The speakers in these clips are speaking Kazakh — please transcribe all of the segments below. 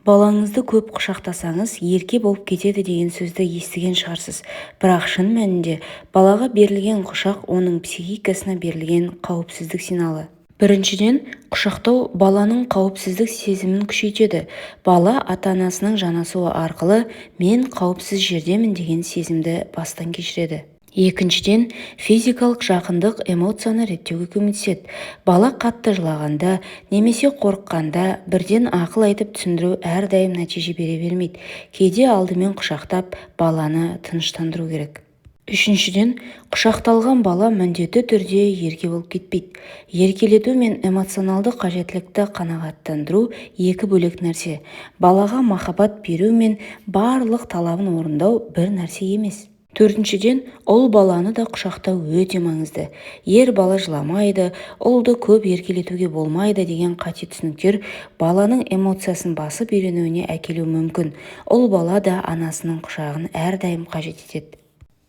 Балаңызды көп құшақтасаңыз, ерке болып кетеді деген сөзді естіген шығарсыз. Бірақ шын мәнінде балаға берілген құшақ оның психикасына берілген қауіпсіздік сигналы. Біріншіден, құшақтау баланың қауіпсіздік сезімін күшейтеді. Бала ата-анасының жанасуы арқылы мен қауіпсіз жердемін деген сезімді бастан кешіреді. Екіншіден, физикалық жақындық эмоцияны реттеуге көмектеседі. Бала қатты жылағанда немесе қорыққанда бірден ақыл айтып түсіндіру әрдайым нәтиже бере бермейді. Кейде алдымен құшақтап, баланы тыныштандыру керек. Үшіншіден, құшақталған бала міндетті түрде ерке болып кетпейді. Еркелету мен эмоционалды қажеттілікті қанағаттандыру екі бөлек нәрсе. Балаға махаббат беру мен барлық талабын орындау бір нәрсе емес. Төртіншіден, ұл баланы да құшақтау өте маңызды. Ер бала жыламайды, ұлды көп еркелетуге болмайды деген қате түсініктер баланың эмоциясын басып үйренуіне әкелуі мүмкін. Ұл бала да анасының құшағын әрдайым қажет етеді.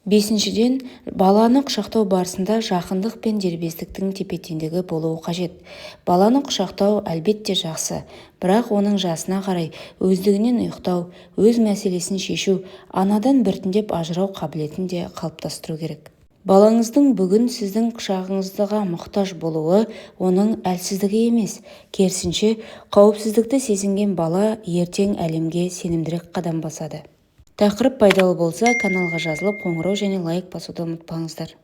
Бесіншіден, баланы құшақтау барысында жақындық пен дербестіктің тепе-теңдігі болуы қажет. Баланы құшақтау әлбетте жақсы, бірақ оның жасына қарай өздігінен ұйықтау, өз мәселесін шешу, анадан біртіндеп ажырау қабілетін де қалыптастыру керек. Балаңыздың бүгін сіздің құшағыңызға мұқтаж болуы оның әлсіздігі емес, керісінше қауіпсіздікті сезінген бала ертең әлемге сенімдірек қадам басады. Тақырып пайдалы болса, каналға жазылып, қоңырау және лайк басуды ұмытпаңыздар.